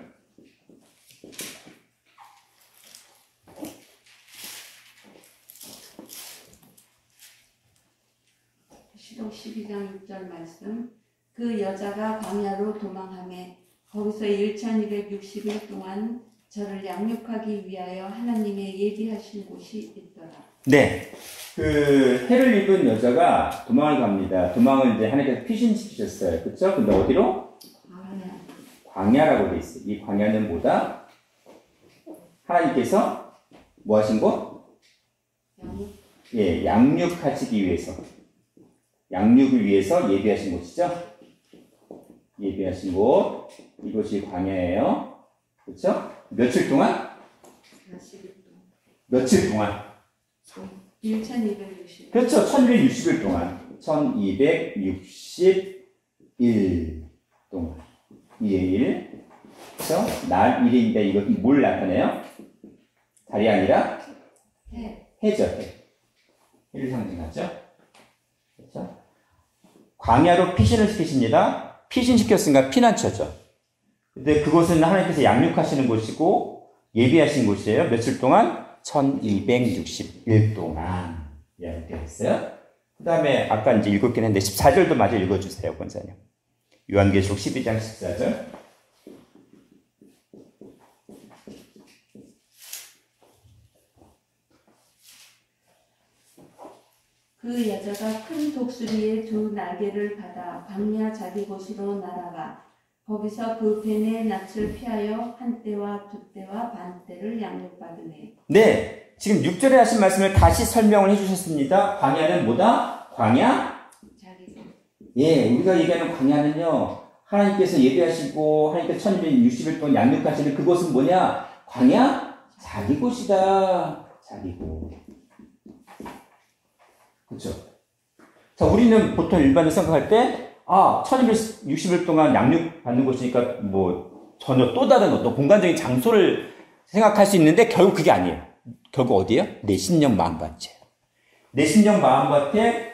Speaker 3: 시록 12장 6절 말씀. 그 여자가 광야로 도망하매 거기서 1260일 동안 저를 양육하기 위하여 하나님의 예비하신 곳이 있더라.
Speaker 1: 네. 그 해를 입은 여자가 도망을 갑니다. 도망을 이제 하나님께서 피신시키셨어요. 그렇죠? 근데 어디로? 광야라고 돼 있어요. 이 광야는 뭐다? 하나님께서 뭐 하신 곳? 예, 양육하시기 위해서. 양육을 위해서 예비하신 곳이죠? 예비하신 곳. 이곳이 광야예요. 그렇죠? 며칠 동안? 며칠 동안?
Speaker 3: 1260.
Speaker 1: 그렇죠. 1260일 동안. 1260일 동안. 2일. 그렇죠? 날 1일인데 이것은 뭘 나타내요? 달이 아니라? 해죠. 해를 상징하죠. 그렇죠? 광야로 피신을 시키십니다. 피신시켰으니까 피난처죠. 근데 그곳은 하나님께서 양육하시는 곳이고 예비하신 곳이에요. 며칠 동안? 1260일 동안 이야기되어 있어요. 그 다음에 아까 이제 읽었긴 했는데 14절도 마저 읽어주세요, 권사님. 요한계시록 12장 14절.
Speaker 3: 그 여자가 큰 독수리의 두 날개를 받아 광야 자기 곳으로 날아가 거기서 그 뱀의 낯을 피하여 한 때와 두 때와 반 때를 양육받으네.
Speaker 1: 네, 지금 6절에 하신 말씀을 다시 설명을 해주셨습니다. 광야는 뭐다? 광야? 예, 우리가 얘기하는 광야는요, 하나님께서 예비하시고 하나님께서 1260일 동안 양육하시는 그곳은 뭐냐? 광야? 자기 곳이다. 자기 곳. 그렇죠? 자, 우리는 보통 일반적으로 생각할 때 1260일 동안 양육받는 곳이니까 뭐 전혀 또 다른 어떤 공간적인 장소를 생각할 수 있는데 결국 그게 아니에요. 결국 어디예요? 내 심령 마음밭이에요. 내 심령 마음밭에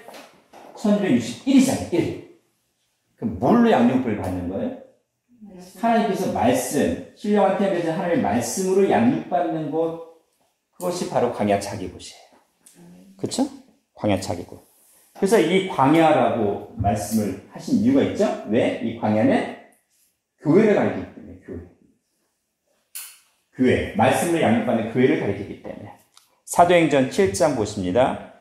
Speaker 1: 1261이잖아요. 1. 그럼 뭘로 양육을 받는 거예요? 하나님께서 말씀, 신령한테 하면서 하나님의 말씀으로 양육받는 곳, 그것이 바로 광야 자기 곳이에요. 그렇죠? 광야 자기 곳. 그래서 이 광야라고 말씀을 하신 이유가 있죠? 왜? 이 광야는 교회를 가리키기 때문에, 교회. 말씀을 양육받는 교회를 가리키기 때문에. 사도행전 7장 보십니다.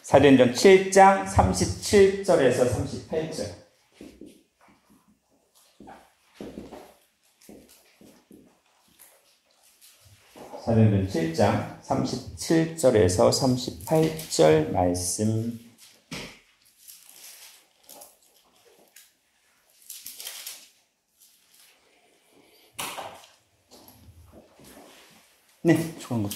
Speaker 1: 사도행전 7장 37절에서 38절. 사도행전 7장 37절에서 38절 말씀. 네, 좋은 거.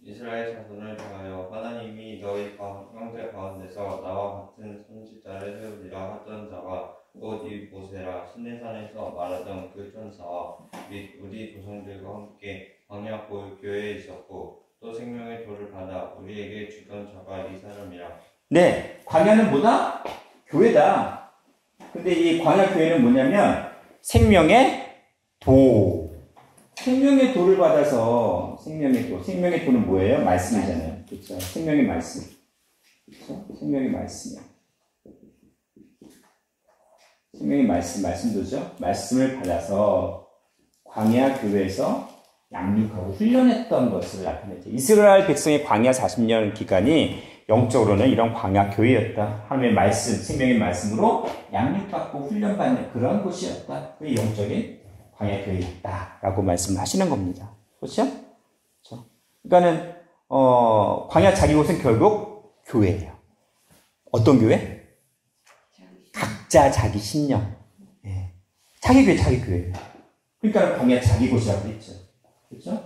Speaker 4: 이스라엘 자손을 향하여 하나님이 너희 형제 가운데서 나와 같은 선지자를 세우리라 하던 자가 곧 이 모세라 시내산에서 말하던 그 천사와 및 우리 조상들과 함께 광야 교회에 있었고 또 생명의 돌을 받아 우리에게 주던 자가 이 사람이라.
Speaker 1: 네, 광야는 뭐다? 교회다. 근데 이 광야 교회는 뭐냐면 생명의 도. 생명의 도를 받아서 생명의 도. 생명의 도는 뭐예요? 말씀이잖아요. 그렇죠? 생명의 말씀. 그렇죠? 생명의 말씀이요. 생명의 말씀도죠. 말씀을 받아서 광야 교회에서 양육하고 훈련했던 것을 나타내죠. 이스라엘 백성의 광야 40년 기간이 영적으로는 이런 광야 교회였다. 하나님의 말씀, 생명의 말씀으로 양육받고 훈련받는 그런 곳이었다. 그게 영적인 광야 교회였다라고 말씀하시는 겁니다. 그렇죠? 그러니까는 광야 자기 곳은 결국 교회예요. 어떤 교회? 각자 자기 신령. 예. 자기 교회, 자기 교회. 그러니까 광야 자기 곳이라고 했죠. 그렇죠?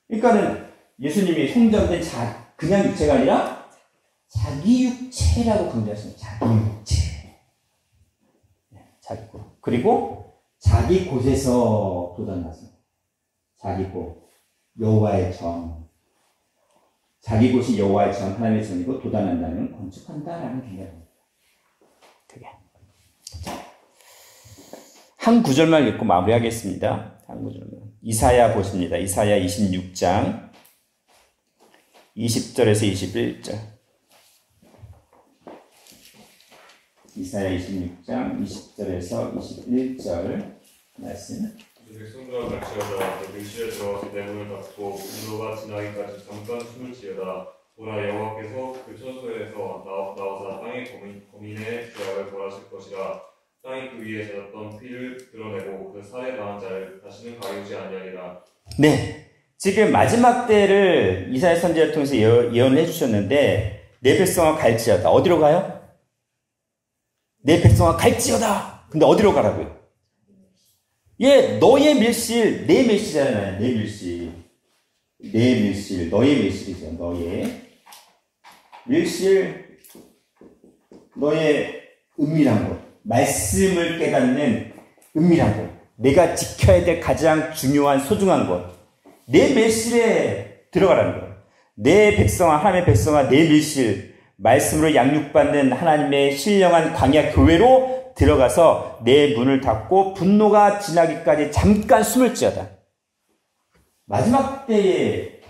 Speaker 1: 그러니까는 예수님이 성전된 그냥 육체가 아니라 자기 육체라고 강조하십니다. 자기 육체. 자기 곳. 그리고 자기 곳에서 돋아나서 자기 곳. 여호와의 전. 자기 곳이 여호와의 전, 하나님의 전이고 돋아난다는 건축한다라는 개념입니다. 그게. 한 구절만 읽고 마무리하겠습니다. 한 구절만. 이사야 보십니다. 이사야 26장 20절에서 21절. 이사야 26장 20절에서 21절 말씀.
Speaker 5: 백성들아 갈지어다. 그 밀실에 들어가서 내 문을 닫고 분노가 지나기까지 잠깐 숨을 지어다. 보라, 여호와께서 그 처소에서 나와서 땅의 거민의 죄악을 벌하실 것이라. 땅이 그 위에 젖었던 피를 드러내고 그 살해당한 자를 다시는 가리우지 아니하리라.
Speaker 1: 네, 지금 마지막 때를 이사야 선지자를 통해서 예언을 해주셨는데 내 백성아 갈지어다. 어디로 가요? 내 백성아 갈지어다. 근데 어디로 가라고요? 예, 너의 밀실, 내 밀실이잖아요. 내 밀실. 내 밀실, 너의 밀실이죠. 너의 밀실, 너의 은밀한 곳. 말씀을 깨닫는 은밀한 곳. 내가 지켜야 될 가장 중요한 소중한 곳. 내 밀실에 들어가라는 거예요. 내 백성아, 하나님의 백성아, 내 밀실, 말씀으로 양육받는 하나님의 신령한 광야 교회로 들어가서 내 문을 닫고 분노가 지나기까지 잠깐 숨을 지어다. 마지막 때에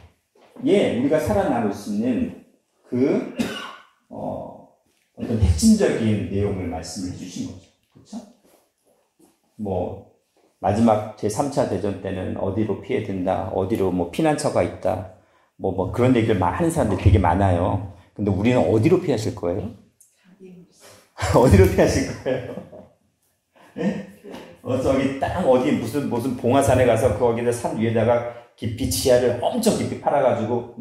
Speaker 1: 우리가 살아남을 수 있는 그 어떤 핵심적인 내용을 말씀을 해주신 거죠. 그렇죠? 뭐 마지막 제3차 대전 때는 어디로 피해든다, 어디로 뭐 피난처가 있다, 뭐 그런 얘기를 하는 사람들이 되게 많아요. 근데 우리는 어디로 피하실 거예요? 어디로 피하실 거예요? 네? 저기 땅 어디 무슨 봉화산에 가서 거기다 산 위에다가 깊이 지하를 엄청 깊이 파가지고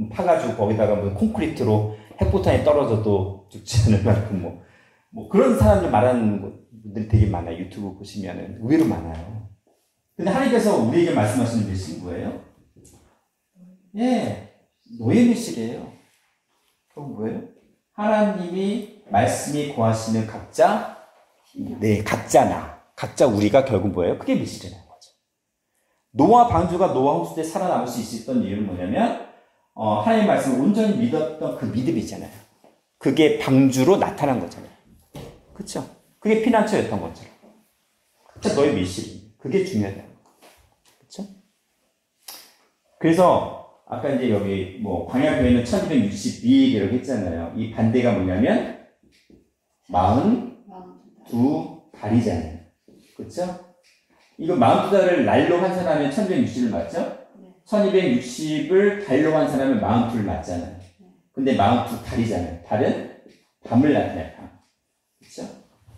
Speaker 1: 거기다가 뭐 콘크리트로 핵폭탄이 떨어져도 죽지 않을 만큼 뭐 그런 사람들 말하는 분들이 되게 많아요. 유튜브 보시면은 의외로 많아요. 근데 하나님께서 우리에게 말씀하시는 메시지는 뭐예요? 예, 너의 메시지예요. 그건 뭐예요? 하나님이 말씀이 거하시는 각자, 각자 우리가 결국 뭐예요? 그게 메시지라는 거죠. 노아 방주가 노아 홍수 때 살아남을 수 있었던 이유는 뭐냐면 하나님의 말씀을 온전히 믿었던 그 믿음이 있잖아요. 그게 방주로 나타난 거잖아요. 그렇죠? 그게 피난처였던 거죠. 그게 너의 미실이. 그게 중요하다. 그렇죠? 그래서 아까 이제 여기 광야교회는 1262개라고 했잖아요. 이 반대가 뭐냐면 42달이잖아요. 그렇죠? 이거 42달을 날로 환산하면 1260을 맞죠? 1260을 달로 환산하면 42를 맞잖아요. 근데 42달이잖아요. 달은 밤을 나타내요. 밤. 그렇죠?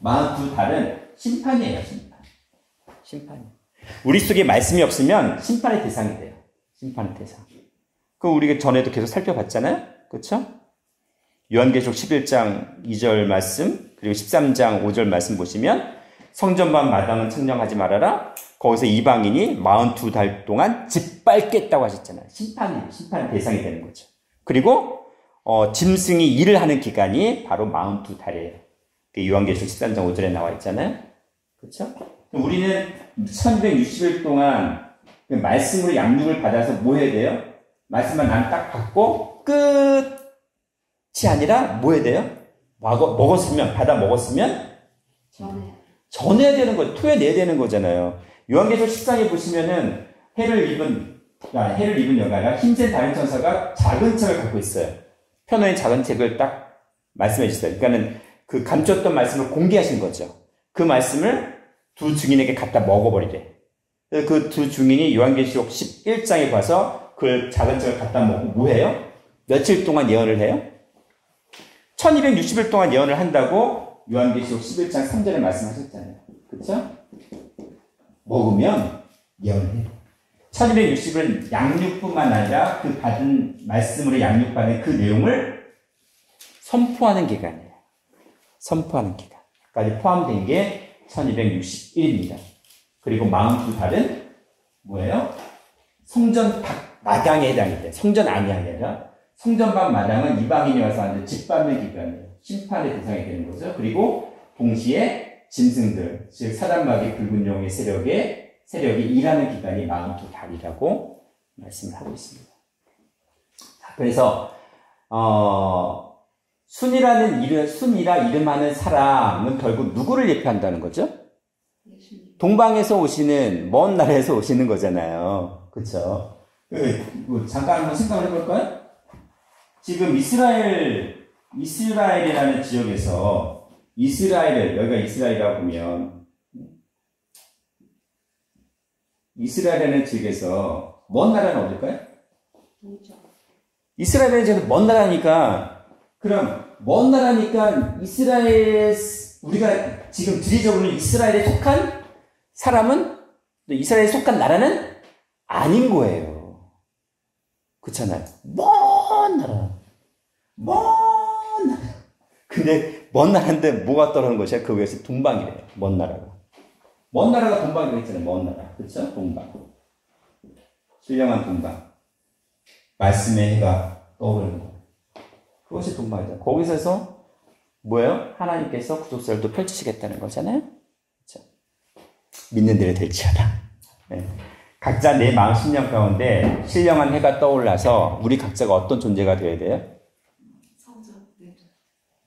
Speaker 1: 42달은 심판이에요. 심판이에요. 우리 속에 말씀이 없으면 심판의 대상이 돼요. 심판의 대상. 그 우리가 전에도 계속 살펴봤잖아요. 그렇죠? 요한계시록 11장 2절 말씀 그리고 13장 5절 말씀 보시면 성전반 마당은 청량하지 말아라. 거기서 이방인이 42달 동안 짓밟겠다고 하셨잖아요. 심판 대상이 되는 거죠. 그리고 짐승이 일을 하는 기간이 바로 42달이에요. 요한계시록 13장 5절에 나와 있잖아요. 그렇죠? 우리는 1260일 동안 말씀으로 양육을 받아서 뭐 해야 돼요? 말씀만 난 딱 받고 끝이 아니라 뭐 해야 돼요? 받아 먹었으면 전해야 되는 거, 토해내야 되는 거잖아요. 요한계시록 10장에 보시면은 해를 입은 여가가 힘센 다른 천사가 작은 책을 갖고 있어요. 편호의 작은 책을 딱 말씀해 주세요. 그러니까는 그 감췄던 말씀을 공개하신 거죠. 그 말씀을 두 증인에게 갖다 먹어버리래. 그 두 증인이 요한계시록 11장에 봐서 그 작은 책을 갖다 먹고 뭐 해요? 며칠 동안 예언을 해요? 1260일 동안 예언을 한다고 요한계시록 11장 3절에 말씀하셨잖아요. 그렇죠? 먹으면 예언을 해요. 1260은 양육뿐만 아니라 그 받은 말씀으로 양육받은 그 내용을 선포하는 기간이에요. 선포하는 기간까지 포함된 게 1261입니다. 그리고 42달은 뭐예요? 성전 마당에 해당이 돼요. 성전 안이 아니라 성전 밖 마당은 이방인이 와서 완전 짓밟는 기간이에요. 심판의 대상이 되는 거죠. 그리고 동시에 짐승들, 즉 사단마귀 붉은 용의 세력이 일하는 기간이 42달이라고 말씀을 하고 있습니다. 그래서 순이라 이름하는 사람은 결국 누구를 예표한다는 거죠? 동방에서 오시는, 먼 나라에서 오시는 거잖아요. 그렇죠? 잠깐 한번 생각을 해볼까요? 지금 이스라엘이라는 지역에서 여기가 이스라엘이라고 보면 이스라엘이라는 지역에서 먼 나라는 어딜까요? 이스라엘이라는 지역에서 먼 나라니까 그럼 먼 나라니까 우리가 지금 지리적으로는 이스라엘에 속한 사람은 이스라엘에 속한 나라는 아닌 거예요. 그렇잖아요. 먼 나라. 근데 먼 나라인데 뭐가 떠오르는 것이야? 그 위에서 동방이래요. 먼 나라가 동방이라고 했잖아요. 먼 나라. 그렇죠? 동방. 신령한 동방. 말씀의 해가 떠오르는 거. 그것이 동방이다. 거기서 뭐예요? 하나님께서 구속사를 펼치시겠다는 거잖아요. 그렇죠? 믿는 대로 될지어다. 네. 각자 내 마음 심령 가운데 신령한 해가 떠올라서 우리 각자가 어떤 존재가 되어야 돼요?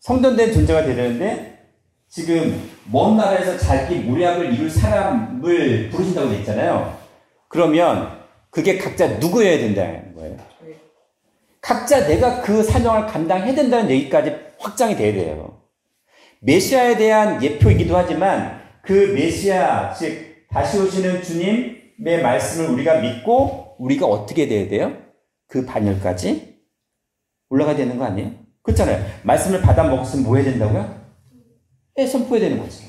Speaker 1: 성전된 존재가 되어야 되는데 지금 먼 나라에서 자기 모략을 이룰 사람을 부르신다고 되어 있잖아요. 그러면 그게 각자 누구여야 된다는 거예요? 각자 내가 그 사명을 감당해야 된다는 얘기까지 확장이 돼야 돼요. 메시아에 대한 예표이기도 하지만 그 메시아, 즉 다시 오시는 주님의 말씀을 우리가 믿고 우리가 어떻게 돼야 돼요? 그 반열까지 올라가야 되는 거 아니에요? 그렇잖아요. 말씀을 받아 먹었으면 뭐 해야 된다고요? 선포해야 되는 거죠.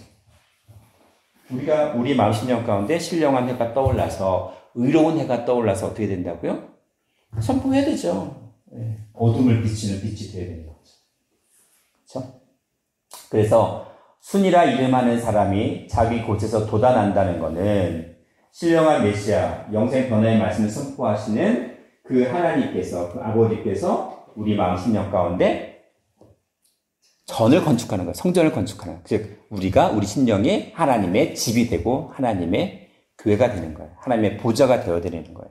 Speaker 1: 우리가 우리 마음 심령 가운데 신령한 해가 떠올라서 의로운 해가 떠올라서 어떻게 된다고요? 선포해야 되죠. 어둠을 비치는 빛이 되어야 되는 거죠. 그렇죠? 그래서 순이라 이름하는 사람이 자기 곳에서 돋아난다는 것은 신령한 메시아, 영생 변화의 말씀을 선포하시는 그 하나님께서, 그 아버지께서 우리 마음 심령 가운데 전을 건축하는 거예요. 성전을 건축하는 거예요. 즉 우리가 우리 심령이 하나님의 집이 되고 하나님의 교회가 되는 거예요. 하나님의 보좌가 되어야 되는 거예요.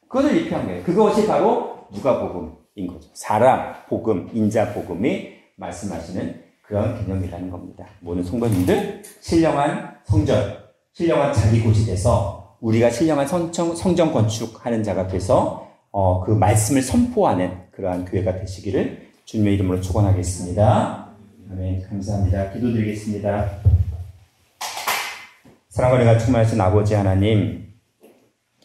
Speaker 1: 그것을 예표한 거예요. 그것이 바로 누가복음인 거죠. 사람 복음, 인자 복음이 말씀하시는 그런 개념이라는 겁니다. 모든 성도님들 신령한 성전, 신령한 자기 곳이 돼서 우리가 신령한 성전 건축하는 자가 돼서 그 말씀을 선포하는 그러한 교회가 되시기를 주님의 이름으로 축원하겠습니다. 아멘. 감사합니다. 기도드리겠습니다. 사랑과 은혜가 충만하신 아버지 하나님,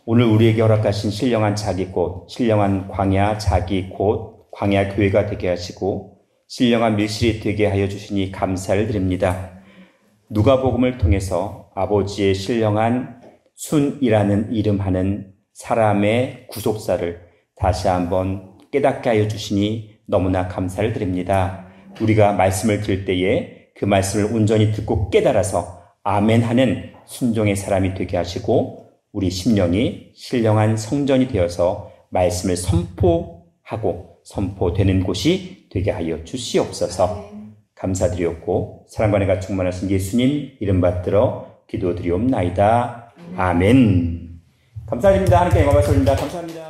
Speaker 1: 오늘 우리에게 허락하신 신령한 자기 곳, 신령한 광야 자기 곳, 광야 교회가 되게 하시고 신령한 밀실이 되게 하여 주시니 감사를 드립니다. 누가복음을 통해서 아버지의 신령한 순이라는 이름하는 사람의 구속사를 다시 한번 깨닫게 하여 주시니 너무나 감사를 드립니다. 우리가 말씀을 들을 때에 그 말씀을 온전히 듣고 깨달아서 아멘하는 순종의 사람이 되게 하시고 우리 심령이 신령한 성전이 되어서 말씀을 선포하고 선포되는 곳이 되게 하여 주시옵소서. 감사드리옵고 사랑과 은혜가 충만하신 예수님 이름 받들어 기도드리옵나이다. 아멘. 감사드립니다. 하나님께 영광을 돌립니다. 감사합니다.